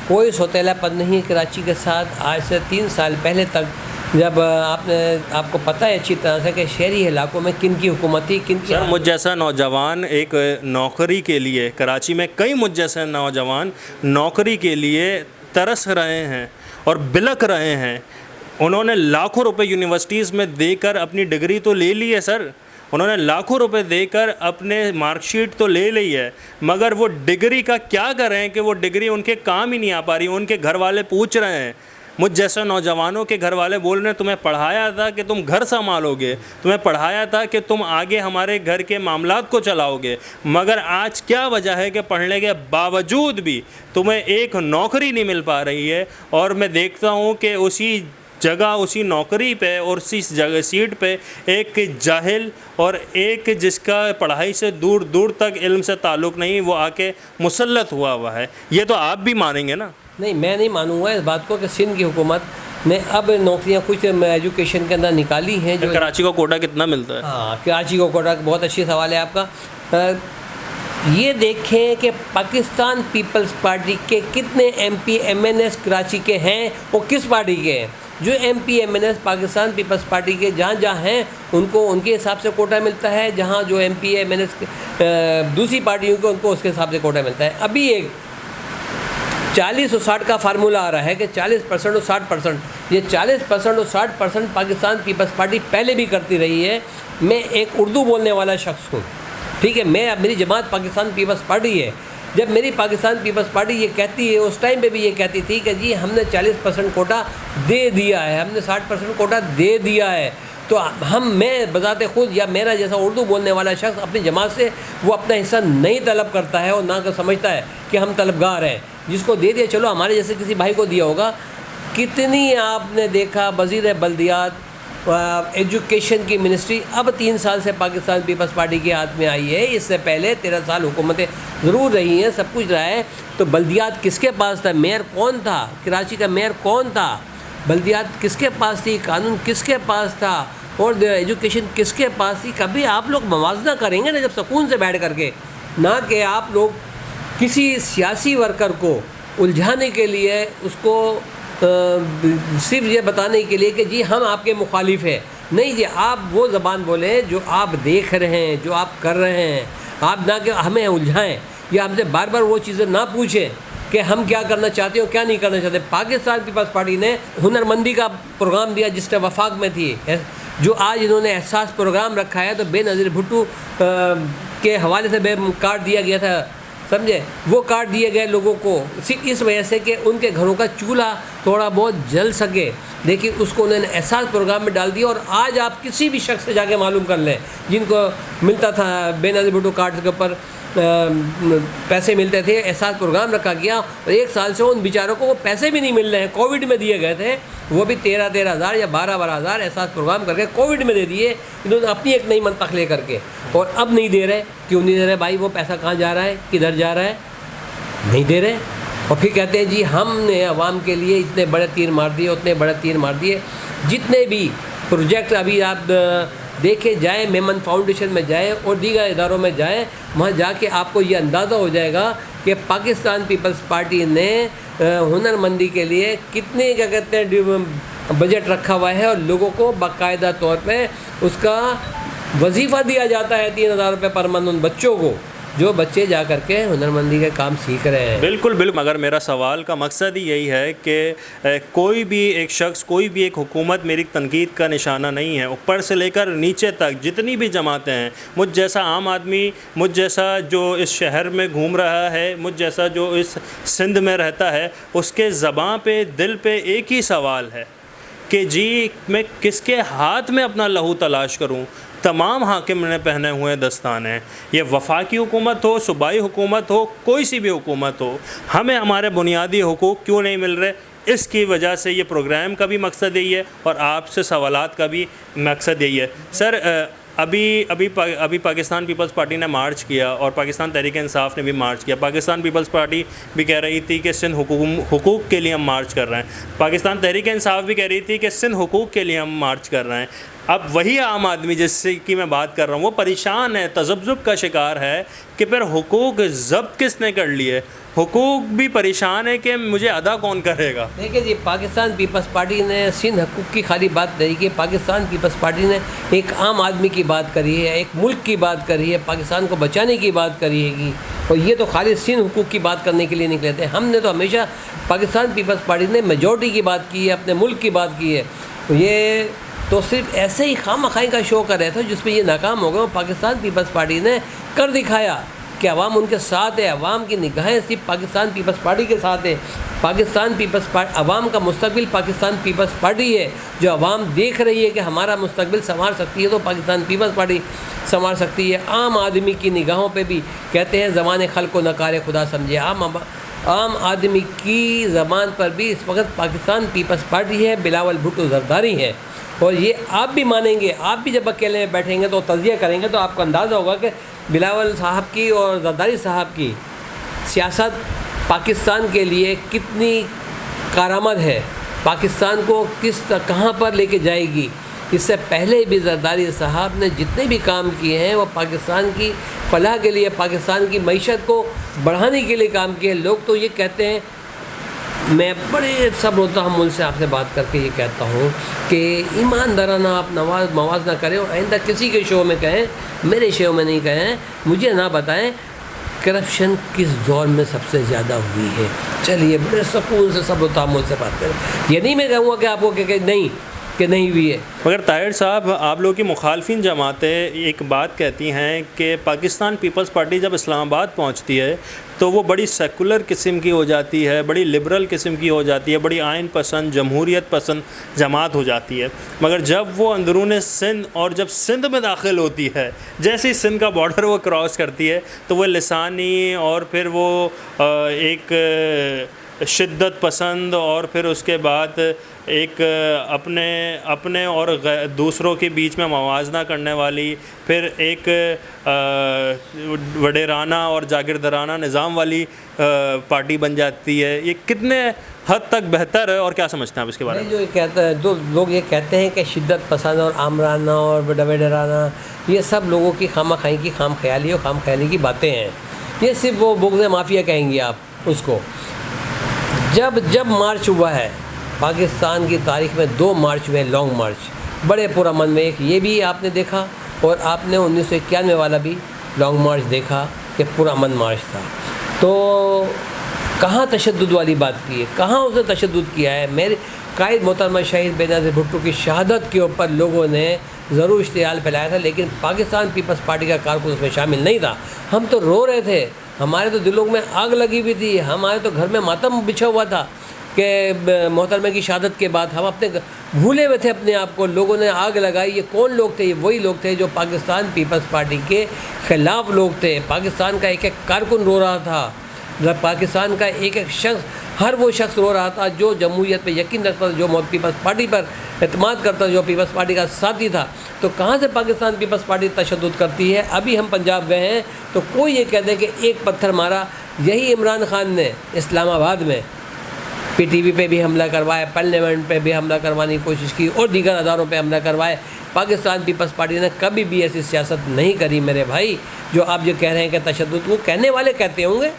کوئی سوتیلا پن نہیں کراچی کے ساتھ. آج سے 3 سال پہلے تک جب آپ کو پتہ ہے اچھی طرح سے کہ شہری علاقوں میں کن کی حکومت تھی، کن کی. سر مجھ جیسا نوجوان ایک نوکری کے لیے، کراچی میں کئی مجھ جیسے نوجوان نوکری کے لیے ترس رہے ہیں اور بلک رہے ہیں. انہوں نے لاکھوں روپے یونیورسٹیز میں دے کر اپنی ڈگری تو لے لی ہے سر، انہوں نے لاکھوں روپے دے کر اپنے مارک شیٹ تو لے لی ہے، مگر وہ ڈگری کا کیا کریں کہ وہ ڈگری ان کے کام ہی نہیں آ پا رہی. ان کے گھر والے پوچھ رہے ہیں، مجھ جیسے نوجوانوں کے گھر والے بول رہے ہیں تمہیں پڑھایا تھا کہ تم گھر سنبھالو گے، تمہیں پڑھایا تھا کہ تم آگے ہمارے گھر کے معاملات کو چلاؤ گے، مگر آج کیا وجہ ہے کہ پڑھنے کے باوجود بھی تمہیں ایک نوکری نہیں مل پا رہی ہے. اور میں دیکھتا ہوں کہ اسی جگہ، اسی نوکری پہ اور اسی جگہ سیٹ پہ ایک جاہل اور ایک جس کا پڑھائی سے دور دور تک علم سے تعلق نہیں، وہ آ کے مسلط ہوا ہے. یہ تو آپ بھی مانیں گے نا؟ نہیں، میں نہیں مانوں گا اس بات کو کہ سندھ کی حکومت نے اب نوکریاں کچھ ایجوکیشن کے اندر نکالی ہیں. جو کراچی کو کوٹا کتنا ملتا ہے؟ ہاں، کراچی کو کوٹا، بہت اچھی سوال ہے آپ کا. یہ دیکھیں کہ پاکستان پیپلز پارٹی کے کتنے M P M N S Karachi کے ہیں، وہ کس پارٹی کے ہیں. جو M P M N S Pakistan Peoples Party کے جہاں ہیں ان کو ان کے حساب سے کوٹا ملتا ہے، جہاں جو M P M N S دوسری پارٹیوں کو ان کو اس کے حساب سے کوٹا ملتا ہے. ابھی ایک 40 اور 60 کا فارمولہ آ رہا ہے کہ 40% اور 60%. یہ 40% اور 60% پاکستان پیپلز پارٹی پہلے بھی کرتی رہی ہے. میں ایک اردو بولنے والا شخص ہوں، ٹھیک ہے، میری جماعت پاکستان پیپلز پارٹی ہے. جب میری پاکستان پیپلز پارٹی یہ کہتی ہے، اس ٹائم پہ بھی یہ کہتی تھی کہ جی ہم نے 40% کوٹا دے دیا ہے، ہم نے 60% کوٹا دے دیا ہے. تو میں بذات خود یا میرا جیسا اردو بولنے والا شخص اپنی جماعت سے وہ اپنا حصہ نہیں طلب کرتا ہے اور نہ سمجھتا ہے کہ ہم طلبگار ہیں. جس کو دے دیا چلو ہمارے جیسے کسی بھائی کو دیا ہوگا. کتنی آپ نے دیکھا وزیر بلدیات، ایجوکیشن کی منسٹری اب 3 سال سے پاکستان پیپلز پارٹی کے ہاتھ میں آئی ہے. اس سے پہلے 13 سال حکومتیں ضرور رہی ہیں، سب کچھ رہا ہے. تو بلدیات کس کے پاس تھا؟ میئر کون تھا؟ کراچی کا میئر کون تھا؟ بلدیات کس کے پاس تھی؟ قانون کس کے پاس تھا؟ اور ایجوکیشن کس کے پاس تھی؟ کبھی آپ لوگ موازنہ کریں گے نا جب سکون سے بیٹھ کر کے، نہ کہ آپ لوگ کسی سیاسی ورکر کو الجھانے کے لیے اس کو صرف یہ بتانے کے لیے کہ جی ہم آپ کے مخالف ہیں. نہیں جی، آپ وہ زبان بولیں جو آپ دیکھ رہے ہیں، جو آپ کر رہے ہیں. آپ نہ کہ ہمیں الجھائیں یا ہم سے بار بار وہ چیزیں نہ پوچھیں کہ ہم کیا کرنا چاہتے ہیں اور کیا نہیں کرنا چاہتے. پاکستان پیپلز پارٹی نے ہنرمندی کا پروگرام دیا جس نے وفاق میں تھی. جو آج انہوں نے احساس پروگرام رکھا ہے تو بے نظیر بھٹو کے حوالے سے کارڈ دیا گیا تھا، سمجھے، وہ کارڈ دیے گئے لوگوں کو صرف اس وجہ سے کہ ان کے گھروں کا چولہا تھوڑا بہت جل سکے. لیکن اس کو انہوں نے احساس پروگرام میں ڈال دیا. اور آج آپ کسی بھی شخص سے جا کے معلوم کر لیں جن کو ملتا تھا بے نظیر بھٹو کارڈ کے اوپر پیسے ملتے تھے، احساس پروگرام رکھا گیا اور 1 سال سے ان بیچاروں کو وہ پیسے بھی نہیں مل رہے ہیں. کووڈ میں دیے گئے تھے، وہ بھی 13,000 یا 12,000 احساس پروگرام کر کے کووڈ میں دے دیے انہوں نے اپنی ایک نئی منطق لے کر کے. اور اب نہیں دے رہے. کیوں نہیں دے رہے بھائی؟ وہ پیسہ کہاں جا رہا ہے، کدھر جا رہا ہے؟ نہیں دے رہے. اور پھر کہتے ہیں جی ہم نے عوام کے لیے اتنے بڑے تیر مار دیے، اتنے بڑے تیر مار دیے. جتنے بھی پروجیکٹ ابھی آپ دیکھے جائیں، میمن فاؤنڈیشن میں جائیں اور دیگر اداروں میں جائیں، وہاں جا کے آپ کو یہ اندازہ ہو جائے گا کہ پاکستان پیپلز پارٹی نے ہنرمندی کے لیے کتنے کیا کہتے ہیں بجٹ رکھا ہوا ہے، اور لوگوں کو باقاعدہ طور پہ اس کا وظیفہ دیا جاتا ہے 3,000 روپے پر منتھ ان بچوں کو، جو بچے جا کر کے ہنرمندی کے کام سیکھ رہے ہیں۔ بالکل بالکل، مگر میرا سوال کا مقصد ہی یہی ہے کہ کوئی بھی ایک شخص، کوئی بھی ایک حکومت میری تنقید کا نشانہ نہیں ہے، اوپر سے لے کر نیچے تک جتنی بھی جماعتیں ہیں، مجھ جیسا عام آدمی، مجھ جیسا جو اس شہر میں گھوم رہا ہے، مجھ جیسا جو اس سندھ میں رہتا ہے، اس کے زباں پہ، دل پہ ایک ہی سوال ہے کہ جی میں کس کے ہاتھ میں اپنا لہو تلاش کروں۔ تمام حاکم نے پہنے ہوئے دستان ہیں، یہ وفاقی حکومت ہو، صوبائی حکومت ہو، کوئی سی بھی حکومت ہو، ہمیں ہمارے بنیادی حقوق کیوں نہیں مل رہے؟ اس کی وجہ سے یہ پروگرام کا بھی مقصد یہی ہے اور آپ سے سوالات کا بھی مقصد یہی ہے۔ سر، ابھی پاکستان پیپلز پارٹی نے مارچ کیا اور پاکستان تحریک انصاف نے بھی مارچ کیا۔ پاکستان پیپلز پارٹی بھی کہہ رہی تھی کہ سندھ حقوق کے لیے ہم مارچ کر رہے ہیں، پاکستان تحریک انصاف بھی کہہ رہی تھی کہ سندھ حقوق کے لیے ہم مارچ کر رہے ہیں۔ اب وہی عام آدمی جس سے کی میں بات کر رہا ہوں وہ پریشان ہے، تذبذب کا شکار ہے کہ پھر حقوق ضبط کس نے کر لیے، حقوق بھی پریشان ہے کہ مجھے ادا کون کرے گا۔ دیکھیں جی، پاکستان پیپلز پارٹی نے سندھ حقوق کی خالی بات نہیں کی، پاکستان پیپلز پارٹی نے ایک عام آدمی کی بات کری ہے، ایک ملک کی بات کری ہے، پاکستان کو بچانے کی بات کری ہے گی، اور یہ تو خالی سندھ حقوق کی بات کرنے کے لیے نکلے تھے۔ ہم نے تو ہمیشہ پاکستان پیپلز پارٹی نے میجورٹی کی بات کی ہے، اپنے ملک کی بات کی ہے۔ یہ تو صرف ایسے ہی خواہ مخواہی کا شو کر رہے تھے جس میں یہ ناکام ہو گئے۔ پاکستان پیپلز پارٹی نے کر دکھایا کہ عوام ان کے ساتھ ہے، عوام کی نگاہیں صرف پاکستان پیپلز پارٹی کے ساتھ ہے۔ پاکستان پیپلز پارٹی، عوام کا مستقبل پاکستان پیپلز پارٹی ہے، جو عوام دیکھ رہی ہے کہ ہمارا مستقبل سنوار سکتی ہے تو پاکستان پیپلز پارٹی سنوار سکتی ہے۔ عام آدمی کی نگاہوں پہ بھی کہتے ہیں زبان خلق کو نکار خدا سمجھے، عام آدمی کی زبان پر بھی اس وقت پاکستان پیپلز پارٹی ہے، بلاول بھٹو زرداری ہے۔ اور یہ آپ بھی مانیں گے، آپ بھی جب اکیلے میں بیٹھیں گے تو تجزیہ کریں گے تو آپ کو اندازہ ہوگا کہ بلاول صاحب کی اور زرداری صاحب کی سیاست پاکستان کے لیے کتنی کارآمد ہے، پاکستان کو کہاں پر لے کے جائے گی۔ اس سے پہلے بھی زرداری صاحب نے جتنے بھی کام کیے ہیں وہ پاکستان کی فلاح کے لیے، پاکستان کی معیشت کو بڑھانے کے لیے کام کیے۔ لوگ تو یہ کہتے ہیں، میں بڑے صبر و تحمل سے آپ سے بات کر کے یہ کہتا ہوں کہ ایماندارانہ آپ موازنہ کریں اور آئندہ کسی کے شو میں کہیں، میرے شو میں نہیں کہیں، مجھے نہ بتائیں کرپشن کس دور میں سب سے زیادہ ہوئی ہے۔ چلیے بڑے سکون سے صبر و تحمل سے بات کریں، یہ نہیں میں کہوں گا کہ آپ کو کہ نہیں ہوئی ہے۔ مگر طاہر صاحب، آپ لوگ کی مخالفین جماعتیں ایک بات کہتی ہیں کہ پاکستان پیپلز پارٹی جب اسلام آباد پہنچتی ہے تو وہ بڑی سیکولر قسم کی ہو جاتی ہے، بڑی لبرل قسم کی ہو جاتی ہے، بڑی آئین پسند، جمہوریت پسند جماعت ہو جاتی ہے۔ مگر جب وہ اندرون سندھ اور جب سندھ میں داخل ہوتی ہے، جیسے ہی سندھ کا بارڈر وہ کراس کرتی ہے تو وہ لسانی اور پھر وہ ایک شدت پسند اور پھر اس کے بعد ایک اپنے اور دوسروں کے بیچ میں موازنہ کرنے والی، پھر ایک وڈیرانہ اور جاگیردارانہ نظام والی پارٹی بن جاتی ہے۔ یہ کتنے حد تک بہتر ہے اور کیا سمجھتے ہیں آپ اس کے بارے میں؟ جو یہ کہتا ہے، لوگ یہ کہتے ہیں کہ شدت پسند اور آمرانہ اور وڈیرانہ یہ سب لوگوں کی خام خواہی کی خام خیالی اور خام خیالی کی باتیں ہیں۔ یہ صرف وہ بغض مافیا کہیں گے آپ اس کو۔ جب مارچ ہوا ہے پاکستان کی تاریخ میں 2 مارچ ہوئے، لانگ مارچ، بڑے پرامن میں، ایک یہ بھی آپ نے دیکھا اور آپ نے 1991 والا بھی لانگ مارچ دیکھا کہ پرامن مارچ تھا۔ تو کہاں تشدد والی بات کی ہے، کہاں اس نے تشدد کیا ہے؟ میرے قائد محترمہ شہید بینظیر بھٹو کی شہادت کے اوپر لوگوں نے ضرور اشتعال پھیلایا تھا، لیکن پاکستان پیپلز پارٹی کا کارکن اس میں شامل نہیں تھا۔ ہم تو رو رہے تھے، ہمارے تو دلوں میں آگ لگی ہوئی تھی، ہمارے تو گھر میں ماتم بچھا ہوا تھا کہ محترمہ کی شہادت کے بعد ہم اپنے بھولے ہوئے تھے اپنے آپ کو۔ لوگوں نے آگ لگائی۔ یہ کون لوگ تھے؟ یہ وہی لوگ تھے جو پاکستان پیپلز پارٹی کے خلاف لوگ تھے۔ پاکستان کا ایک ایک کارکن رو رہا تھا، پاکستان کا ایک ایک شخص، ہر وہ شخص رو رہا تھا جو جمہوریت پہ یقین رکھتا تھا، جو پیپلز پارٹی پر اعتماد کرتا تھا، جو پیپلز پارٹی کا ساتھی تھا۔ تو کہاں سے پاکستان پیپلز پارٹی تشدد کرتی ہے؟ ابھی ہم پنجاب گئے ہیں تو کوئی یہ کہتے ہیں کہ ایک پتھر مارا، یہی عمران خان نے اسلام آباد میں پی ٹی وی پہ بھی حملہ کروائے، پارلیمنٹ پہ بھی حملہ کروانے کی کوشش کی اور دیگر اداروں پہ حملہ کروائے۔ پاکستان پیپلز پارٹی نے کبھی بھی ایسی سیاست نہیں کری میرے بھائی۔ جو آپ جو کہہ رہے ہیں کہ تشدد، وہ کہنے والے کہتے ہوں گے،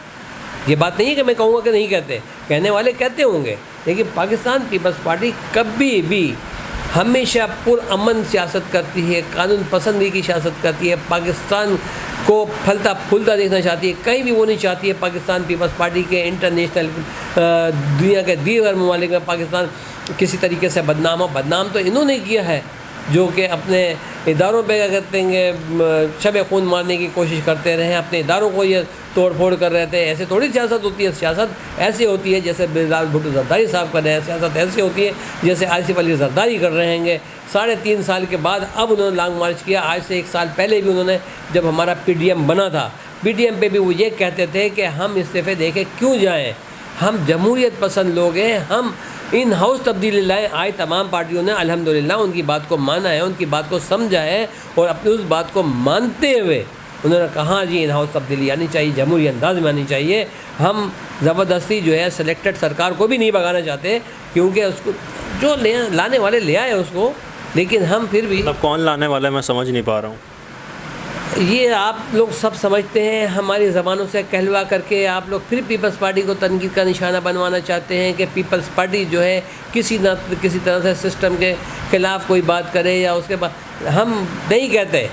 یہ بات نہیں ہے کہ میں کہوں گا کہ نہیں کہتے، کہنے والے کہتے ہوں گے، لیکن پاکستان پیپلز پارٹی کبھی بھی ہمیشہ پرامن سیاست کرتی ہے، قانون پسندی کی سیاست کرتی ہے، پاکستان کو پھلتا پھولتا دیکھنا چاہتی ہے، کہیں بھی وہ نہیں چاہتی ہے پاکستان پیپلز پارٹی کے انٹرنیشنل دنیا کے دیگر ممالک میں پاکستان کسی طریقے سے بدنام ہو۔ بدنام تو انہوں نے کیا ہے جو کہ اپنے اداروں پہ کیا کہتے ہیں شب خون مارنے کی کوشش کرتے رہے ہیں، اپنے اداروں کو یہ توڑ پھوڑ کر رہے تھے۔ ایسے تھوڑی سیاست ہوتی ہے، سیاست ایسی ہوتی ہے جیسے بلال بھٹو زرداری صاحب کر رہے ہیں، سیاست ایسی ہوتی ہے جیسے آصف علی زرداری کر رہے ہیں۔ 3.5 سال کے بعد اب انہوں نے لانگ مارچ کیا۔ آج سے 1 سال پہلے بھی انہوں نے، جب ہمارا پی ڈی ایم بنا تھا، پی ڈی ایم پہ بھی وہ یہ کہتے تھے کہ ہم استعفے دے کے کیوں جائیں، ہم جمہوریت پسند لوگ ہیں، ہم ان ہاؤس تبدیلی لائیں۔ آج تمام پارٹیوں نے الحمدللہ ان کی بات کو مانا ہے، ان کی بات کو سمجھا ہے، اور اپنی اس بات کو مانتے ہوئے انہوں نے کہا جی ان ہاؤس تبدیلی آنی چاہیے، جمہوری انداز میں آنی چاہیے۔ ہم زبردستی جو ہے سلیکٹڈ سرکار کو بھی نہیں بھگانا چاہتے، کیونکہ اس کو جو لانے والے لے آئے اس کو، لیکن ہم پھر بھی کون لانے والا ہے میں سمجھ نہیں پا رہا ہوں۔ یہ آپ لوگ سب سمجھتے ہیں، ہماری زبانوں سے کہلوا کر کے آپ لوگ پھر پیپلز پارٹی کو تنقید کا نشانہ بنوانا چاہتے ہیں کہ پیپلز پارٹی جو ہے کسی نہ کسی طرح سے سسٹم کے خلاف کوئی بات کرے یا اس کے بعد۔ ہم نہیں کہتے،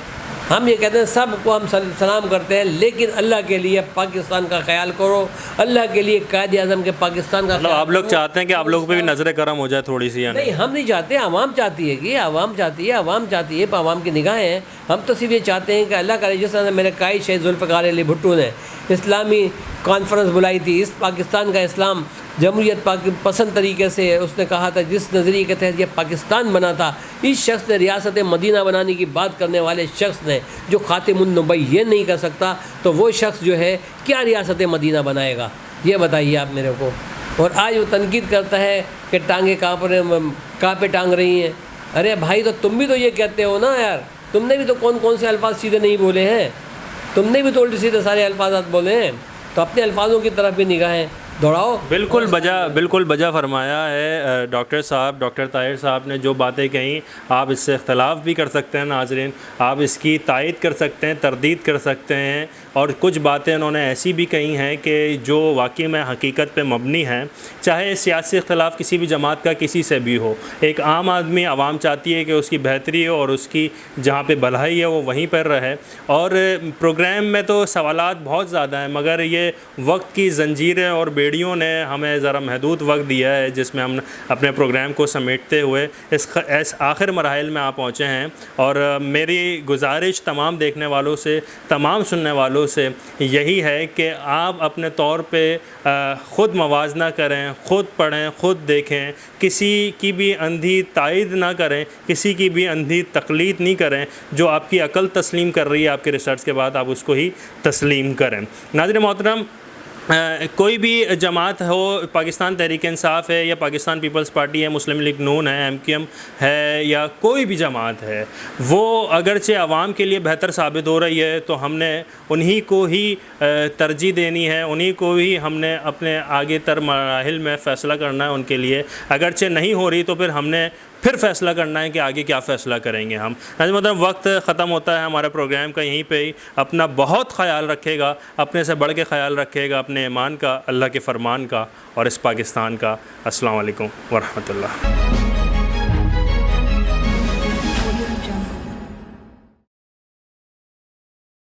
ہم یہ کہتے ہیں سب کو ہم سلام کرتے ہیں، لیکن اللہ کے لیے پاکستان کا خیال کرو، اللہ کے لیے قائد اعظم کے پاکستان کا خیال آپ لوگ کرو۔ چاہتے ہیں کہ آپ لوگوں پہ بھی نظر کرم ہو جائے تھوڑی سی؟ نہیں، ہم نہیں چاہتے، عوام چاہتی ہے کہ عوام چاہتی ہے، عوام کی نگاہیں ہیں۔ ہم تو صرف یہ چاہتے ہیں کہ اللہ کرے جس طرح سے میرے قائد شہید ذوالفقار علی بھٹو نے اسلامی کانفرنس بلائی تھی، اس پاکستان کا اسلام جمہوریت پسند طریقے سے اس نے کہا تھا، جس نظریے کے تحت یہ پاکستان بنا تھا، اس شخص نے ریاست مدینہ بنانے کی بات کرنے والے شخص نے، جو خاتم النبیین نہیں کر سکتا، تو وہ شخص جو ہے کیا ریاست مدینہ بنائے گا؟ یہ بتائیے آپ میرے کو۔ اور آج وہ تنقید کرتا ہے کہ ٹانگیں کہاں پہ ٹانگ رہی ہیں۔ ارے بھائی، تو تم بھی تو یہ کہتے ہو نا یار، تم نے بھی تو کون سے الفاظ سیدھے نہیں بولے ہیں، تم نے بھی تو الٹے سیدھے سارے الفاظات بولے ہیں، تو اپنے الفاظوں کی طرف بھی نگاہیں دوڑاؤ۔ بالکل بجا فرمایا ہے ڈاکٹر صاحب، ڈاکٹر طاہر صاحب نے جو باتیں کہیں، آپ اس سے اختلاف بھی کر سکتے ہیں ناظرین، آپ اس کی تائید کر سکتے ہیں، تردید کر سکتے ہیں، اور کچھ باتیں انہوں نے ایسی بھی کہی ہیں کہ جو واقعی میں حقیقت پہ مبنی ہیں، چاہے سیاسی اختلاف کسی بھی جماعت کا کسی سے بھی ہو۔ ایک عام آدمی، عوام چاہتی ہے کہ اس کی بہتری ہو اور اس کی جہاں پہ بھلائی ہے وہ وہیں پر رہے، اور پروگرام میں تو سوالات بہت زیادہ ہیں، مگر یہ وقت کی زنجیریں اور بیڑیوں نے ہمیں ذرا محدود وقت دیا ہے جس میں ہم اپنے پروگرام کو سمیٹتے ہوئے اس آخر مراحل میں پہنچے ہیں۔ اور میری گزارش تمام دیکھنے والوں سے، تمام سننے والوں سے یہی ہے کہ آپ اپنے طور پہ خود موازنہ کریں، خود پڑھیں، خود دیکھیں، کسی کی بھی اندھی تائید نہ کریں، کسی کی بھی اندھی تقلید نہیں کریں، جو آپ کی عقل تسلیم کر رہی ہے آپ کے ریسرچ کے بعد، آپ اس کو ہی تسلیم کریں۔ ناظرین محترم، کوئی بھی جماعت ہو، پاکستان تحریک انصاف ہے یا پاکستان پیپلز پارٹی ہے، مسلم لیگ نون ہے، ایم کیو ایم ہے، یا کوئی بھی جماعت ہے، وہ اگرچہ عوام کے لیے بہتر ثابت ہو رہی ہے تو ہم نے انہی کو ہی ترجیح دینی ہے، انہی کو ہی ہم نے اپنے آگے تر مراحل میں فیصلہ کرنا ہے ان کے لیے۔ اگرچہ نہیں ہو رہی تو پھر ہم نے پھر فیصلہ کرنا ہے کہ آگے کیا فیصلہ کریں گے ہم۔ مطلب وقت ختم ہوتا ہے ہمارے پروگرام کا یہیں پہ ہی۔ اپنا بہت خیال رکھے گا، اپنے سے بڑھ کے خیال رکھے گا، اپنے ایمان کا، اللہ کے فرمان کا اور اس پاکستان کا۔ السلام علیکم ورحمۃ اللہ۔